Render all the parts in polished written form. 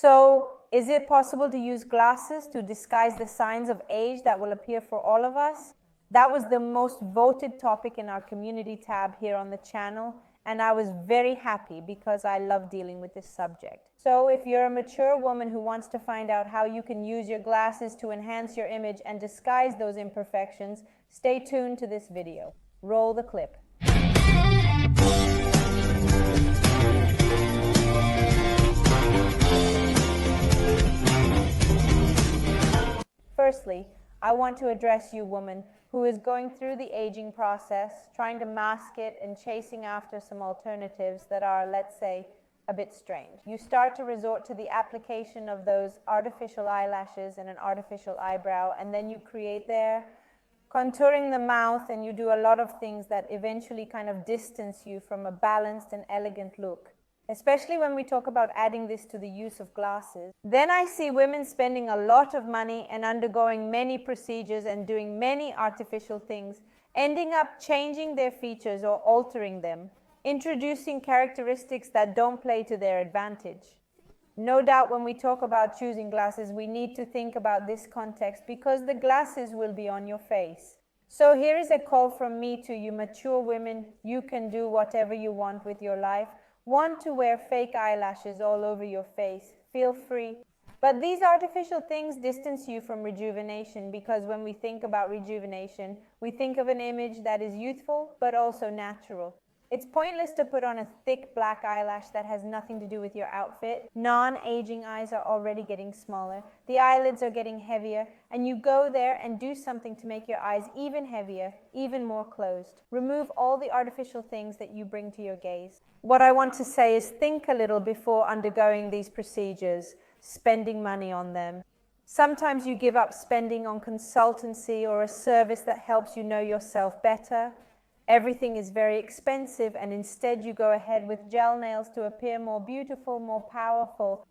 So, is it possible to use glasses to disguise the signs of age that will appear for all of us? That was the most voted topic in our community tab here on the channel, and I was very happy because I love dealing with this subject. So if you're a mature woman who wants to find out how you can use your glasses to enhance your image and disguise those imperfections, stay tuned to this video. Roll the clip. Firstly, I want to address you, woman, who is going through the aging process, trying to mask it and chasing after some alternatives that are, let's say, a bit strange. You start to resort to the application of those artificial eyelashes and an artificial eyebrow, and then you create there, contouring the mouth, and you do a lot of things that eventually kind of distance you from a balanced and elegant look. Especially when we talk about adding this to the use of glasses. Then I see women spending a lot of money and undergoing many procedures and doing many artificial things, ending up changing their features or altering them, introducing characteristics that don't play to their advantage. No doubt when we talk about choosing glasses, we need to think about this context because the glasses will be on your face. So here is a call from me to you mature women. You can do whatever you want with your life. Want to wear fake eyelashes all over your face, feel free. But these artificial things distance you from rejuvenation because when we think about rejuvenation, we think of an image that is youthful but also natural. It's pointless to put on a thick black eyelash that has nothing to do with your outfit. Non-aging eyes are already getting smaller. The eyelids are getting heavier, and you go there and do something to make your eyes even heavier, even more closed. Remove all the artificial things that you bring to your gaze. What I want to say is think a little before undergoing these procedures, spending money on them. Sometimes you give up spending on consultancy or a service that helps you know yourself better. Everything is very expensive, and instead you go ahead with gel nails to appear more beautiful, more powerful.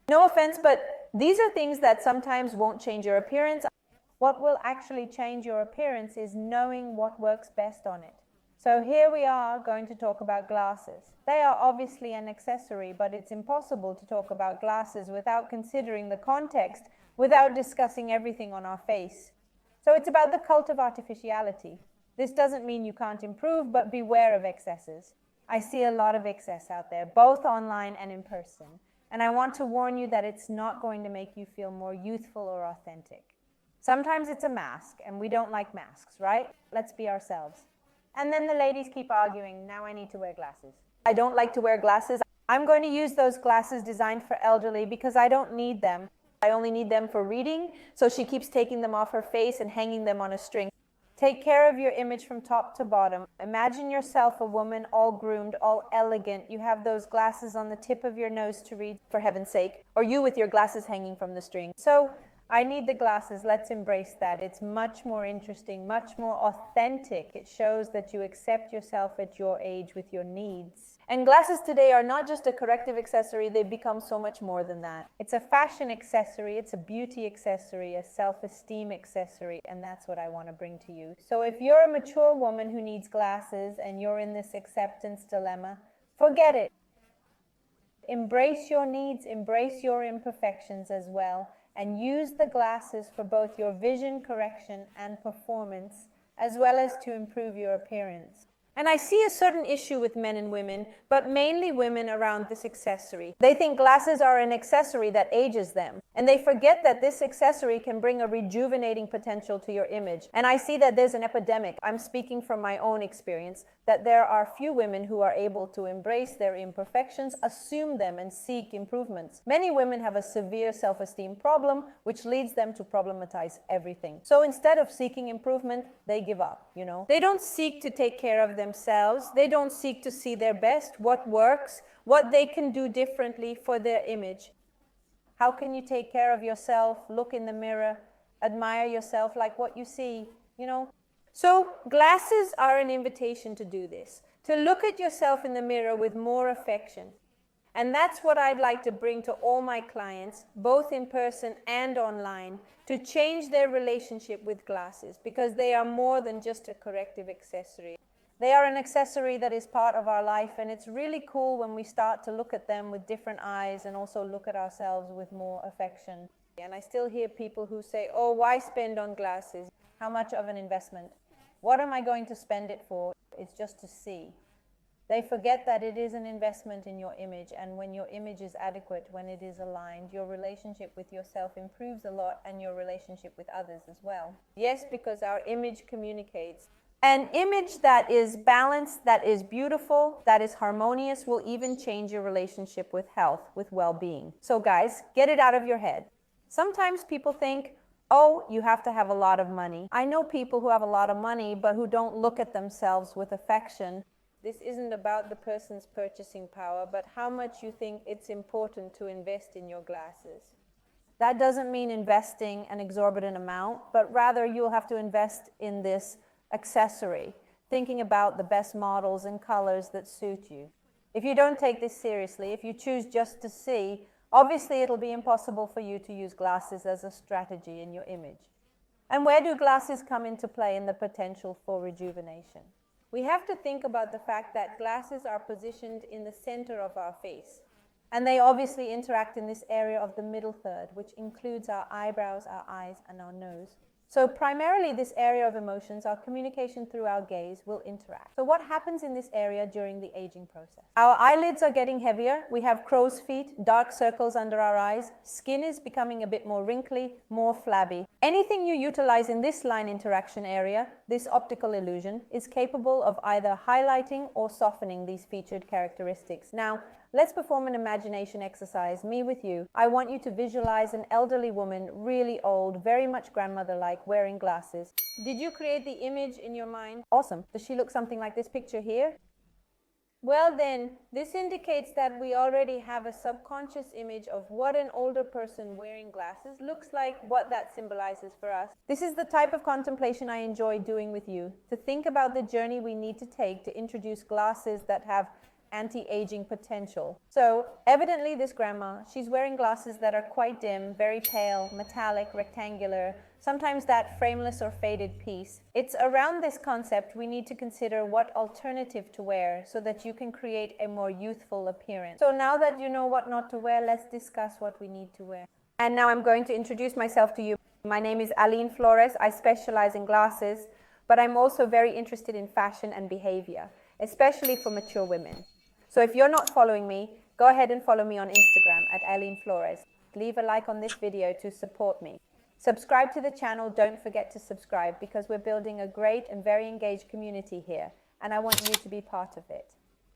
No offense, but these are things that sometimes won't change your appearance. What will actually change your appearance is knowing what works best on it. So here we are going to talk about glasses. They are obviously an accessory, but it's impossible to talk about glasses without considering the context, without discussing everything on our face. So it's about the cult of artificiality. This doesn't mean you can't improve, but beware of excesses. I see a lot of excess out there, both online and in person. And I want to warn you that it's not going to make you feel more youthful or authentic. Sometimes it's a mask, and we don't like masks, right? Let's be ourselves. And then the ladies keep arguing, now I need to wear glasses. I don't like to wear glasses. I'm going to use those glasses designed for elderly because I don't need them. I only need them for reading, so she keeps taking them off her face and hanging them on a string. Take care of your image from top to bottom. Imagine yourself a woman, all groomed, all elegant. You have those glasses on the tip of your nose to read, for heaven's sake, or you with your glasses hanging from the string. So, I need the glasses. Let's embrace that. It's much more interesting, much more authentic. It shows that you accept yourself at your age with your needs. And glasses today are not just a corrective accessory, they've become so much more than that. It's a fashion accessory, it's a beauty accessory, a self-esteem accessory, and that's what I want to bring to you. So if you're a mature woman who needs glasses and you're in this acceptance dilemma, forget it. Embrace your needs, embrace your imperfections as well, and use the glasses for both your vision correction and performance, as well as to improve your appearance. And I see a certain issue with men and women, but mainly women around this accessory. They think glasses are an accessory that ages them, and they forget that this accessory can bring a rejuvenating potential to your image. And I see that there's an epidemic. I'm speaking from my own experience, that there are few women who are able to embrace their imperfections, assume them, and seek improvements. Many women have a severe self-esteem problem, which leads them to problematize everything. So instead of seeking improvement, they give up, They don't seek to take care of themselves. They don't seek to see their best, what works, what they can do differently for their image. How can you take care of yourself, look in the mirror, admire yourself like what you see, So glasses are an invitation to do this, to look at yourself in the mirror with more affection. And that's what I'd like to bring to all my clients, both in person and online, to change their relationship with glasses, because they are more than just a corrective accessory. They are an accessory that is part of our life, and it's really cool when we start to look at them with different eyes and also look at ourselves with more affection. And I still hear people who say, oh, why spend on glasses? How much of an investment? What am I going to spend it for? It's just to see. They forget that it is an investment in your image, and when your image is adequate, when it is aligned, your relationship with yourself improves a lot, and your relationship with others as well. Yes, because our image communicates. An image that is balanced, that is beautiful, that is harmonious will even change your relationship with health, with well-being. So guys, get it out of your head. Sometimes people think, oh, you have to have a lot of money. I know people who have a lot of money, but who don't look at themselves with affection. This isn't about the person's purchasing power, but how much you think it's important to invest in your glasses. That doesn't mean investing an exorbitant amount, but rather you'll have to invest in this accessory, thinking about the best models and colors that suit you. If you don't take this seriously, if you choose just to see, obviously it'll be impossible for you to use glasses as a strategy in your image. And where do glasses come into play in the potential for rejuvenation? We have to think about the fact that glasses are positioned in the center of our face. And they obviously interact in this area of the middle third, which includes our eyebrows, our eyes, and our nose. So primarily this area of emotions, our communication through our gaze, will interact. So what happens in this area during the aging process? Our eyelids are getting heavier. We have crow's feet, dark circles under our eyes. Skin is becoming a bit more wrinkly, more flabby. Anything you utilize in this line interaction area, this optical illusion, is capable of either highlighting or softening these featured characteristics. Now, let's perform an imagination exercise, me with you. I want you to visualize an elderly woman, really old, very much grandmother-like, wearing glasses. Did you create the image in your mind? Awesome. Does she look something like this picture here? Well then, this indicates that we already have a subconscious image of what an older person wearing glasses looks like, what that symbolizes for us. This is the type of contemplation I enjoy doing with you, to think about the journey we need to take to introduce glasses that have anti-aging potential. So evidently this grandma, she's wearing glasses that are quite dim, very pale, metallic, rectangular, sometimes that frameless or faded piece. It's around this concept we need to consider what alternative to wear so that you can create a more youthful appearance. So now that you know what not to wear, let's discuss what we need to wear. And now I'm going to introduce myself to you. My name is Aline Flores. I specialize in glasses, but I'm also very interested in fashion and behavior, especially for mature women. So if you're not following me, go ahead and follow me on Instagram at Aline Flores. Leave a like on this video to support me. Subscribe to the channel. Don't forget to subscribe because we're building a great and very engaged community here, and I want you to be part of it.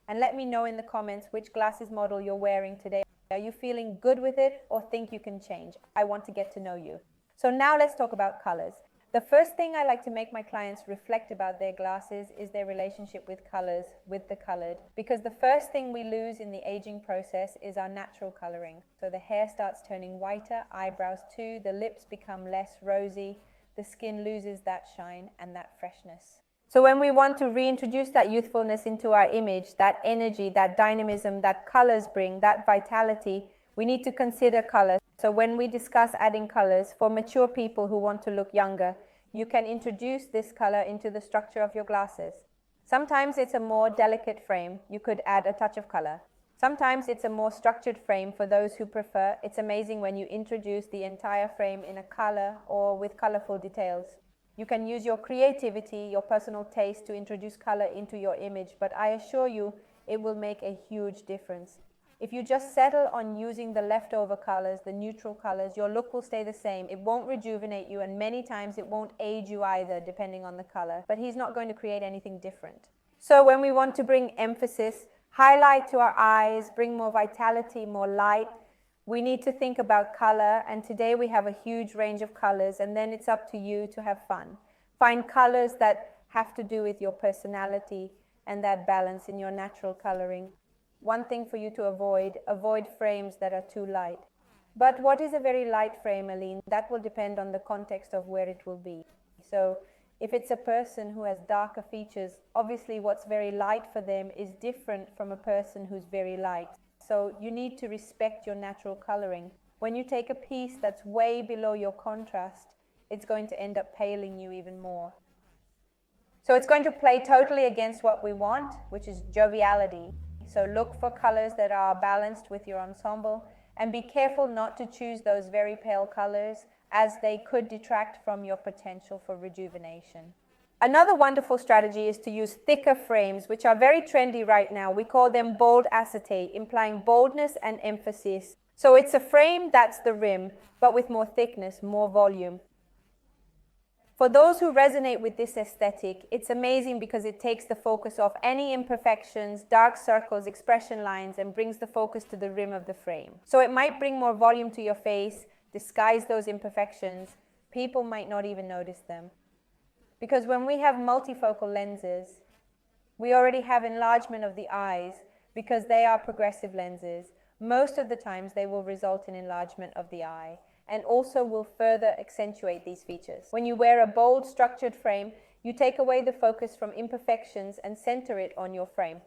And let me know in the comments which glasses model you're wearing today. Are you feeling good with it or think you can change? I want to get to know you. So now let's talk about colors. The first thing I like to make my clients reflect about their glasses is their relationship with colors, with the colored. Because the first thing we lose in the aging process is our natural coloring. So the hair starts turning whiter, eyebrows too, the lips become less rosy, the skin loses that shine and that freshness. So when we want to reintroduce that youthfulness into our image, that energy, that dynamism that colors bring, that vitality, we need to consider color. So when we discuss adding colors, for mature people who want to look younger, you can introduce this color into the structure of your glasses. Sometimes it's a more delicate frame. You could add a touch of color. Sometimes it's a more structured frame for those who prefer. It's amazing when you introduce the entire frame in a color or with colorful details. You can use your creativity, your personal taste to introduce color into your image, but I assure you it will make a huge difference. If you just settle on using the leftover colors, the neutral colors, your look will stay the same. It won't rejuvenate you, and many times it won't age you either, depending on the color. But he's not going to create anything different. So when we want to bring emphasis, highlight to our eyes, bring more vitality, more light, we need to think about color. And today we have a huge range of colors, and then it's up to you to have fun. Find colors that have to do with your personality and that balance in your natural coloring. One thing for you to avoid frames that are too light. But what is a very light frame, Aline? That will depend on the context of where it will be. So if it's a person who has darker features, obviously what's very light for them is different from a person who's very light. So you need to respect your natural coloring. When you take a piece that's way below your contrast, it's going to end up paling you even more. So it's going to play totally against what we want, which is joviality. So look for colors that are balanced with your ensemble, and be careful not to choose those very pale colors, as they could detract from your potential for rejuvenation. Another wonderful strategy is to use thicker frames, which are very trendy right now. We call them bold acetate, implying boldness and emphasis. So it's a frame that's the rim, but with more thickness, more volume. For those who resonate with this aesthetic, it's amazing because it takes the focus off any imperfections, dark circles, expression lines, and brings the focus to the rim of the frame. So it might bring more volume to your face, disguise those imperfections. People might not even notice them. Because when we have multifocal lenses, we already have enlargement of the eyes because they are progressive lenses. Most of the times they will result in enlargement of the eye, and also will further accentuate these features. When you wear a bold, structured frame, you take away the focus from imperfections and center it on your frame.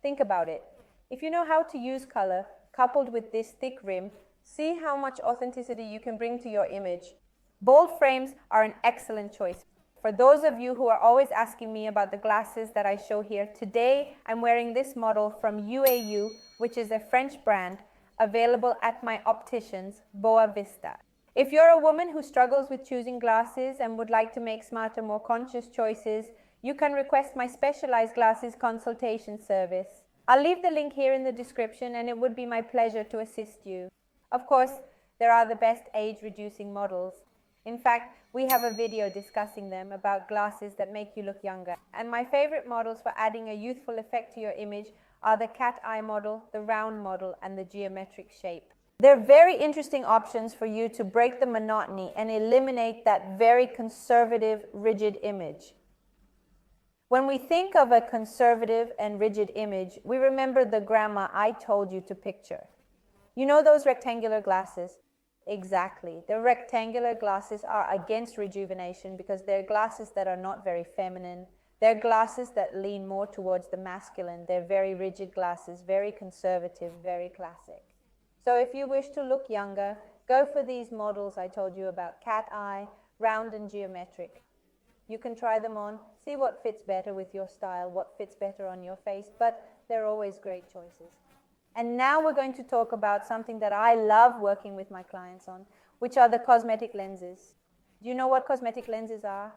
Think about it. If you know how to use color, coupled with this thick rim, see how much authenticity you can bring to your image. Bold frames are an excellent choice. For those of you who are always asking me about the glasses that I show here, today I'm wearing this model from UAU, which is a French brand, available at my opticians, Boa Vista. If you're a woman who struggles with choosing glasses and would like to make smarter, more conscious choices, you can request my specialized glasses consultation service. I'll leave the link here in the description, and it would be my pleasure to assist you. Of course, there are the best age-reducing models. In fact, we have a video discussing them, about glasses that make you look younger. And my favorite models for adding a youthful effect to your image are the cat eye model, the round model, and the geometric shape. They're very interesting options for you to break the monotony and eliminate that very conservative, rigid image. When we think of a conservative and rigid image, we remember the grandma I told you to picture. You know those rectangular glasses? Exactly. The rectangular glasses are against rejuvenation because they're glasses that are not very feminine. They're glasses that lean more towards the masculine. They're very rigid glasses, very conservative, very classic. So if you wish to look younger, go for these models I told you about: cat eye, round, and geometric. You can try them on, see what fits better with your style, what fits better on your face, but they're always great choices. And now we're going to talk about something that I love working with my clients on, which are the cosmetic lenses. Do you know what cosmetic lenses are?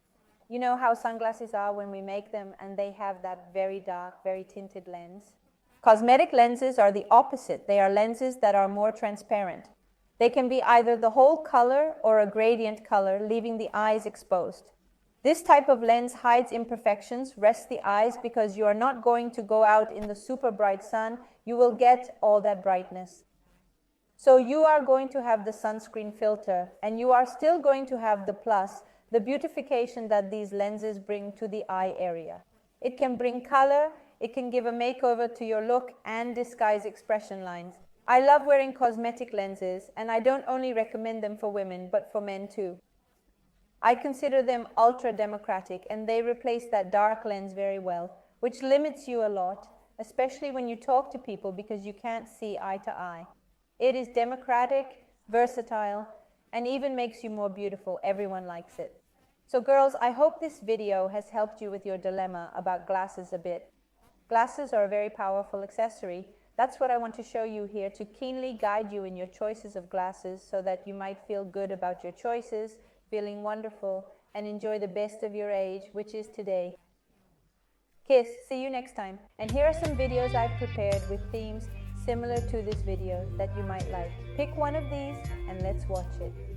You know how sunglasses are when we make them and they have that very dark, very tinted lens? Cosmetic lenses are the opposite. They are lenses that are more transparent. They can be either the whole color or a gradient color, leaving the eyes exposed. This type of lens hides imperfections, rests the eyes, because you are not going to go out in the super bright sun. You will get all that brightness. So you are going to have the sunscreen filter, and you are still going to have the plus, the beautification that these lenses bring to the eye area. It can bring color, it can give a makeover to your look, and disguise expression lines. I love wearing cosmetic lenses, and I don't only recommend them for women, but for men too. I consider them ultra democratic, and they replace that dark lens very well, which limits you a lot, especially when you talk to people because you can't see eye to eye. It is democratic, versatile, and even makes you more beautiful. Everyone likes it. So girls, I hope this video has helped you with your dilemma about glasses a bit. Glasses are a very powerful accessory. That's what I want to show you here, to keenly guide you in your choices of glasses so that you might feel good about your choices, feeling wonderful, and enjoy the best of your age, which is today. Kiss, see you next time. And here are some videos I've prepared with themes similar to this video that you might like. Pick one of these and let's watch it.